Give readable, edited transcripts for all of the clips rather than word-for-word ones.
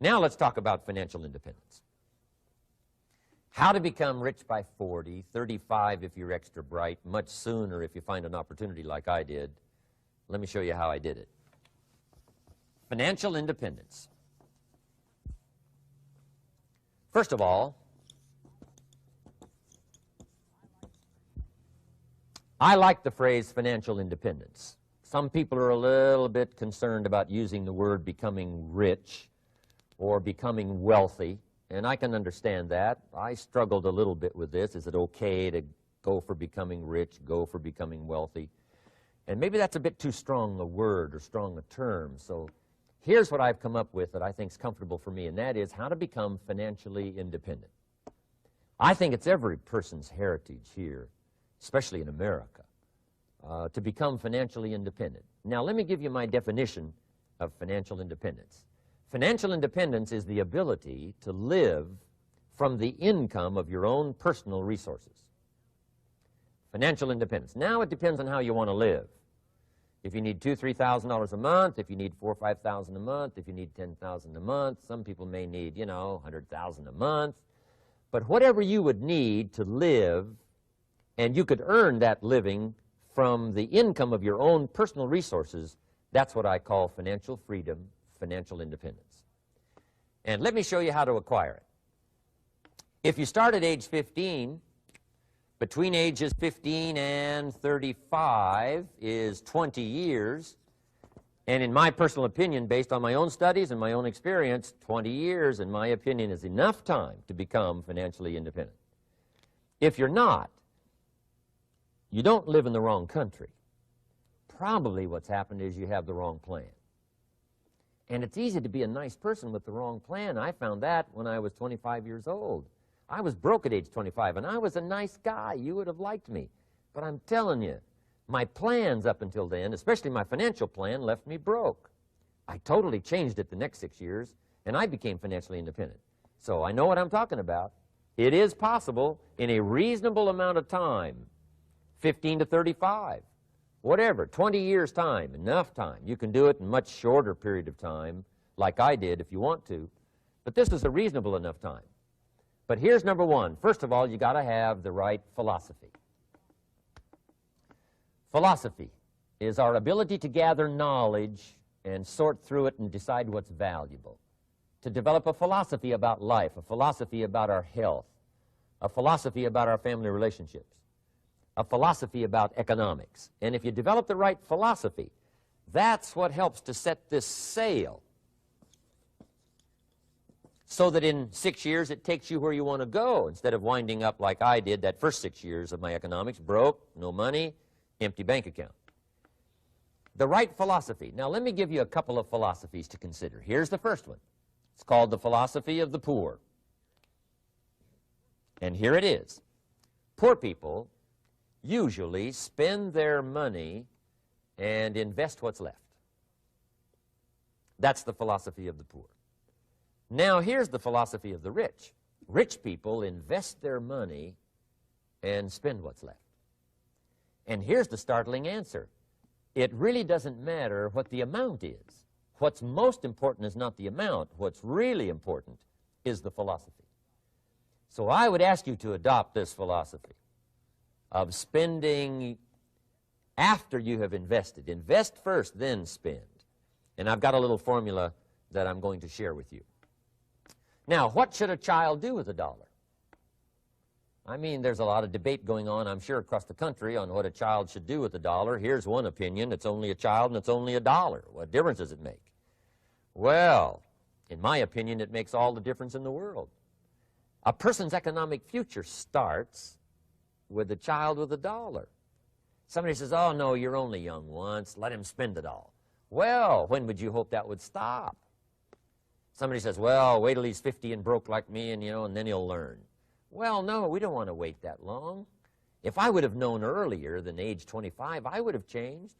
Now let's talk about financial independence. How to become rich by 40, 35 if you're extra bright, much sooner if you find an opportunity like I did. Let me show you how I did it. Financial independence. First of all, I like the phrase financial independence. Some people are a little bit concerned about using the word becoming rich or becoming wealthy, and I can understand that. I struggled a little bit with this. Is it okay to go for becoming rich, go for becoming wealthy? And maybe that's a bit too strong a word or strong a term. So here's what I've come up with that I think is comfortable for me, and that is how to become financially independent. I think it's every person's heritage here, especially in America, to become financially independent. Now, let me give you my definition of financial independence. Financial independence is the ability to live from the income of your own personal resources. Financial independence. Now it depends on how you want to live. If you need $2,000, $3,000 a month, if you need $4,000 or $5,000 a month, if you need $10,000 a month, some people may need, $100,000 a month. But whatever you would need to live, and you could earn that living from the income of your own personal resources, that's what I call financial freedom, financial independence. And let me show you how to acquire it. If you start at age 15, between ages 15 and 35 is 20 years. And in my personal opinion, based on my own studies and my own experience, 20 years, in my opinion, is enough time to become financially independent. If you're not, you don't live in the wrong country. Probably what's happened is you have the wrong plan. And it's easy to be a nice person with the wrong plan. I found that when I was 25 years old. I was broke at age 25, and I was a nice guy. You would have liked me. But I'm telling you, my plans up until then, especially my financial plan, left me broke. I totally changed it the next 6 years, and I became financially independent. So I know what I'm talking about. It is possible in a reasonable amount of time, 15 to 35, whatever, 20 years' time, enough time. You can do it in a much shorter period of time, like I did if you want to. But this is a reasonable enough time. But here's number one. First of all, you got to have the right philosophy. Philosophy is our ability to gather knowledge and sort through it and decide what's valuable. To develop a philosophy about life, a philosophy about our health, a philosophy about our family relationships, a philosophy about economics. And if you develop the right philosophy, that's what helps to set this sail, so that in 6 years it takes you where you want to go, instead of winding up like I did that first 6 years of my economics, broke, no money, empty bank account. The right philosophy. Now let me give you a couple of philosophies to consider. Here's the first one. It's called the philosophy of the poor. And here it is. Poor people usually spend their money and invest what's left. That's the philosophy of the poor. Now, here's the philosophy of the rich. Rich people invest their money and spend what's left. And here's the startling answer. It really doesn't matter what the amount is. What's most important is not the amount. What's really important is the philosophy. So I would ask you to adopt this philosophy of spending after you have invested. Invest first, then spend. And I've got a little formula that I'm going to share with you. Now, what should a child do with a dollar? I mean, there's a lot of debate going on, I'm sure, across the country on what a child should do with a dollar. Here's one opinion. It's only a child and it's only a dollar. What difference does it make? Well, in my opinion, it makes all the difference in the world. A person's economic future starts with a child with a dollar. Somebody says, oh, no, you're only young once. Let him spend it all. Well, when would you hope that would stop? Somebody says, well, wait till he's 50 and broke like me, and then he'll learn. Well, no, we don't want to wait that long. If I would have known earlier than age 25, I would have changed.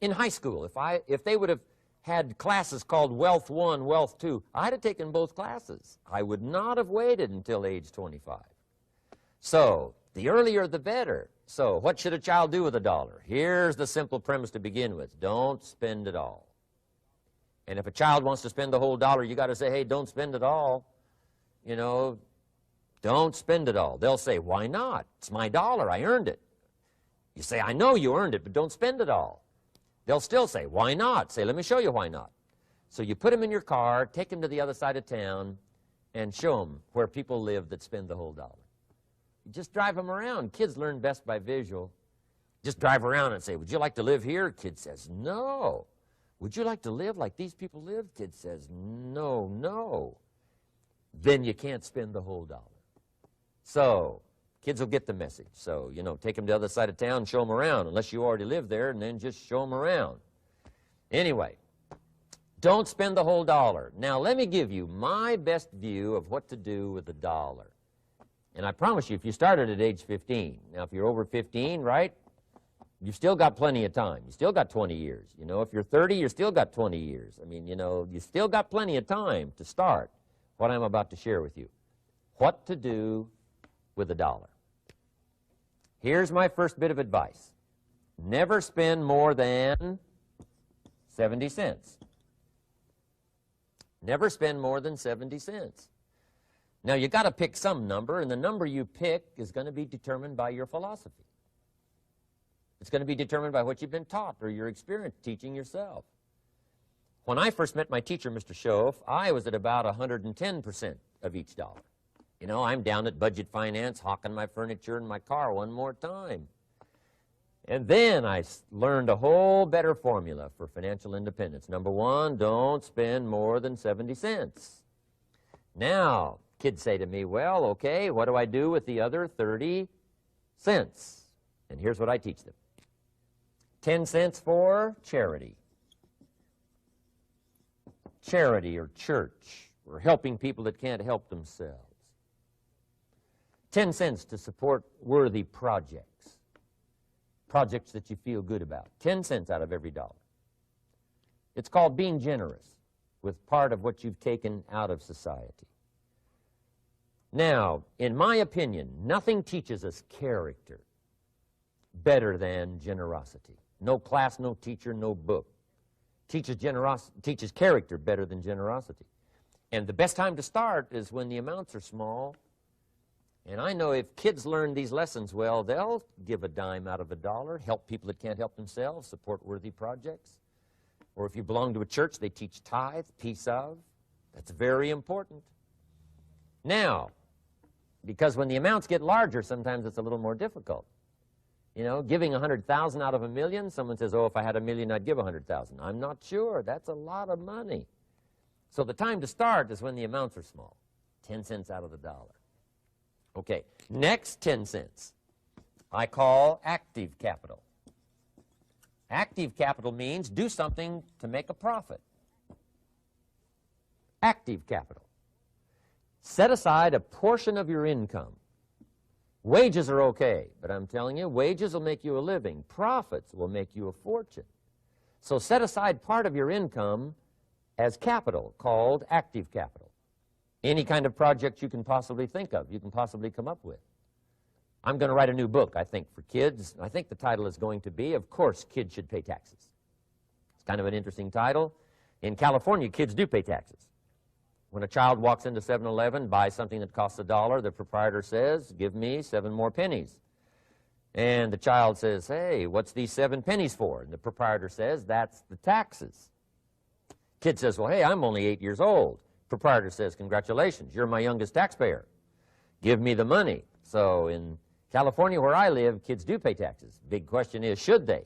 In high school, if they would have had classes called Wealth 1, Wealth 2, I'd have taken both classes. I would not have waited until age 25. So, the earlier the better. So, what should a child do with a dollar? Here's the simple premise to begin with. Don't spend it all. And if a child wants to spend the whole dollar, you got to say, hey, don't spend it all. You know, don't spend it all. They'll say, why not? It's my dollar. I earned it. You say, I know you earned it, but don't spend it all. They'll still say, why not? Say, let me show you why not. So you put them in your car, take them to the other side of town, and show them where people live that spend the whole dollar. You just drive them around. Kids learn best by visual. Just drive around and say, would you like to live here? Kid says, no. Would you like to live like these people live? Kid says, no, no. Then you can't spend the whole dollar. So kids will get the message. So, you know, take them to the other side of town and show them around, unless you already live there, and then just show them around. Anyway, don't spend the whole dollar. Now, let me give you my best view of what to do with the dollar. And I promise you, if you started at age 15, now if you're over 15, right, you've still got plenty of time. You still got 20 years. You know, if you're 30, you've still got 20 years. I mean, you know, you still got plenty of time to start what I'm about to share with you. What to do with a dollar. Here's my first bit of advice. Never spend more than 70 cents. Never spend more than 70 cents. Now, you got to pick some number, and the number you pick is going to be determined by your philosophy. It's going to be determined by what you've been taught or your experience teaching yourself. When I first met my teacher, Mr. Schoaf, I was at about 110% of each dollar. You know, I'm down at budget finance, hawking my furniture and my car one more time. And then I learned a whole better formula for financial independence. Number one, don't spend more than 70 cents. Now, kids say to me, well, okay, what do I do with the other 30 cents? And here's what I teach them. 10 cents for charity. Charity or church, or helping people that can't help themselves. 10 cents to support worthy projects. Projects that you feel good about. 10 cents out of every dollar. It's called being generous with part of what you've taken out of society. Now, in my opinion, nothing teaches us character better than generosity. No class, no teacher, no book teaches character better than generosity. And the best time to start is when the amounts are small. And I know if kids learn these lessons well, they'll give a dime out of a dollar, help people that can't help themselves, support worthy projects. Or if you belong to a church, they teach tithe, piece of. That's very important. Now, because when the amounts get larger, sometimes it's a little more difficult. You know, giving 100,000 out of a million, someone says, oh, if I had a million, I'd give 100,000. I'm not sure. That's a lot of money. So the time to start is when the amounts are small, 10 cents out of the dollar. Okay, next 10 cents I call active capital. Active capital means do something to make a profit. Active capital. Set aside a portion of your income. Wages are okay, but I'm telling you, wages will make you a living. Profits will make you a fortune. So set aside part of your income as capital, called active capital. Any kind of project you can possibly think of, you can possibly come up with. I'm going to write a new book, I think, for kids. I think the title is going to be, Of Course Kids Should Pay Taxes. It's kind of an interesting title. In California, kids do pay taxes. When a child walks into 7-Eleven, buys something that costs $1, the proprietor says, give me 7 more pennies. And the child says, hey, what's these 7 pennies for? And the proprietor says, that's the taxes. Kid says, well, hey, I'm only 8 years old. Proprietor says, congratulations, you're my youngest taxpayer. Give me the money. So in California, where I live, kids do pay taxes. Big question is, should they?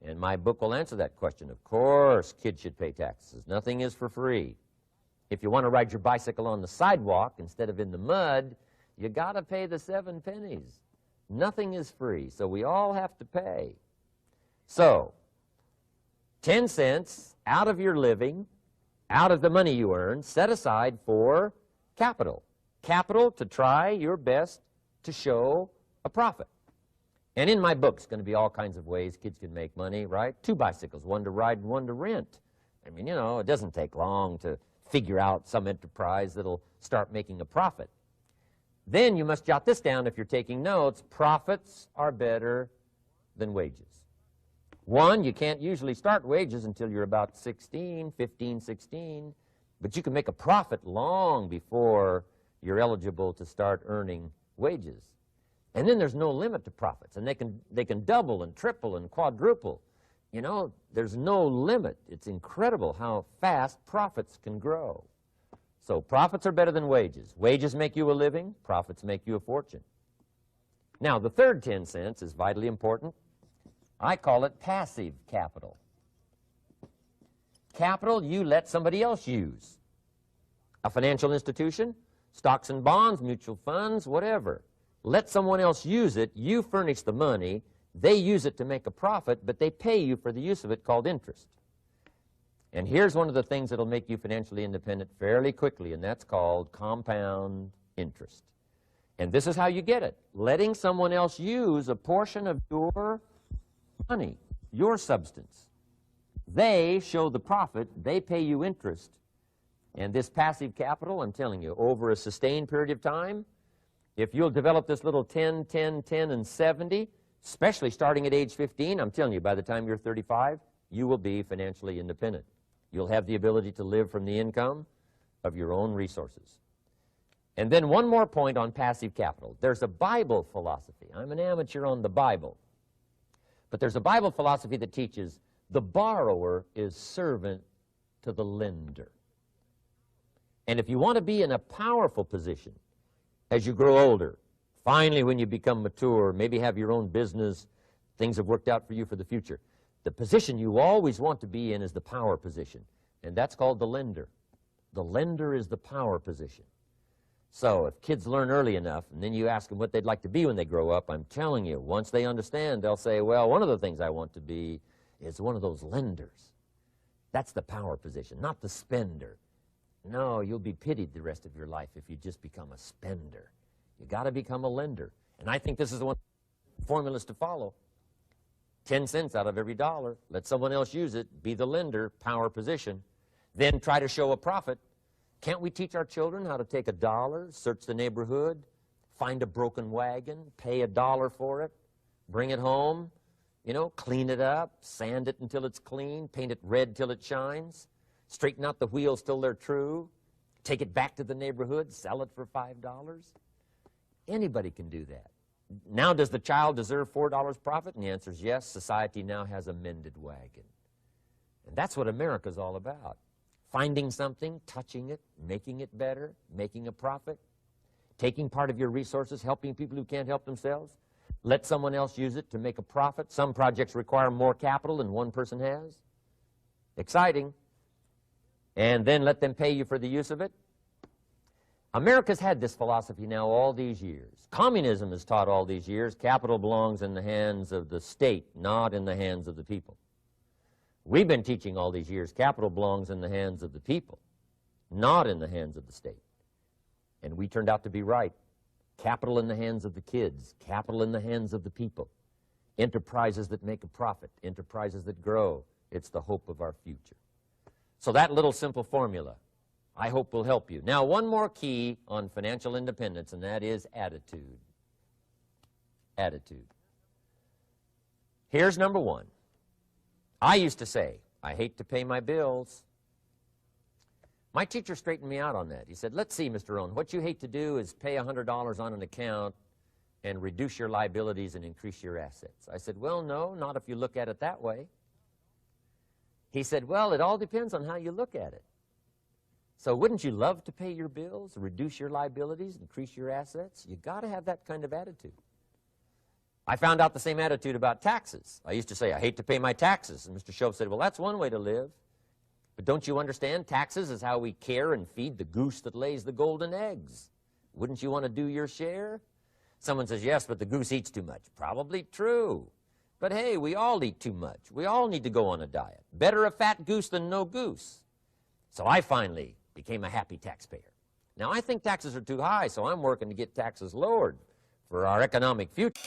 And my book will answer that question. Of course, kids should pay taxes. Nothing is for free. If you want to ride your bicycle on the sidewalk instead of in the mud, you got to pay the 7 pennies. Nothing is free, so we all have to pay. So, 10 cents out of your living, out of the money you earn, set aside for capital. Capital to try your best to show a profit. And in my book, it's going to be all kinds of ways kids can make money, right? 2 bicycles, one to ride and one to rent. I mean, you know, it doesn't take long to figure out some enterprise that'll start making a profit. Then you must jot this down if you're taking notes. Profits are better than wages. One, you can't usually start wages until you're about 16, 15, 16, but you can make a profit long before you're eligible to start earning wages. And then there's no limit to profits, and they can double and triple and quadruple. You know, there's no limit. It's incredible how fast profits can grow. So profits are better than wages. Wages make you a living, profits make you a fortune. Now, the third 10 cents is vitally important. I call it passive capital. Capital you let somebody else use. A financial institution, stocks and bonds, mutual funds, whatever. Let someone else use it. You furnish the money. They use it to make a profit, but they pay you for the use of it, called interest. And here's one of the things that will make you financially independent fairly quickly, and that's called compound interest. And this is how you get it. Letting someone else use a portion of your money, your substance. They show the profit, they pay you interest. And this passive capital, I'm telling you, over a sustained period of time, if you'll develop this little 10, 10, 10, and 70, especially starting at age 15, I'm telling you, by the time you're 35, you will be financially independent. You'll have the ability to live from the income of your own resources. And then one more point on passive capital. There's a Bible philosophy. I'm an amateur on the Bible. But there's a Bible philosophy that teaches the borrower is servant to the lender. And if you want to be in a powerful position as you grow older, finally when you become mature, maybe have your own business, things have worked out for you for the future, the position you always want to be in is the power position, and that's called the lender. The lender is the power position. So if kids learn early enough, and then you ask them what they'd like to be when they grow up, I'm telling you, once they understand, they'll say, well, one of the things I want to be is one of those lenders. That's the power position, not the spender. No, you'll be pitied the rest of your life if you just become a spender. You got to become a lender. And I think this is the one formulas to follow. 10 cents out of every dollar. Let someone else use it. Be the lender, power position. Then try to show a profit. Can't we teach our children how to take $1, search the neighborhood, find a broken wagon, pay $1 for it, bring it home, you know, clean it up, sand it until it's clean, paint it red till it shines, straighten out the wheels till they're true, take it back to the neighborhood, sell it for $5? Anybody can do that. Now, does the child deserve $4 profit? And the answer is yes. Society now has a mended wagon. And that's what America's all about. Finding something, touching it, making it better, making a profit, taking part of your resources, helping people who can't help themselves. Let someone else use it to make a profit. Some projects require more capital than one person has. Exciting. And then let them pay you for the use of it. America's had this philosophy now all these years. Communism has taught all these years capital belongs in the hands of the state, not in the hands of the people. We've been teaching all these years capital belongs in the hands of the people, not in the hands of the state. And we turned out to be right. Capital in the hands of the kids, capital in the hands of the people. Enterprises that make a profit, enterprises that grow. It's the hope of our future. So that little simple formula, I hope, will help you. Now, one more key on financial independence, and that is attitude. Attitude. Here's number one. I used to say, I hate to pay my bills. My teacher straightened me out on that. He said, let's see, Mr. Rohn, what you hate to do is pay $100 on an account and reduce your liabilities and increase your assets. I said, well, no, not if you look at it that way. He said, well, it all depends on how you look at it. So wouldn't you love to pay your bills, reduce your liabilities, increase your assets? You got to have that kind of attitude. I found out the same attitude about taxes. I used to say, I hate to pay my taxes. And Mr. Shove said, well, that's one way to live. But don't you understand? Taxes is how we care and feed the goose that lays the golden eggs. Wouldn't you want to do your share? Someone says, yes, but the goose eats too much. Probably true. But hey, we all eat too much. We all need to go on a diet. Better a fat goose than no goose. So I finally became a happy taxpayer. Now, I think taxes are too high, so I'm working to get taxes lowered for our economic future.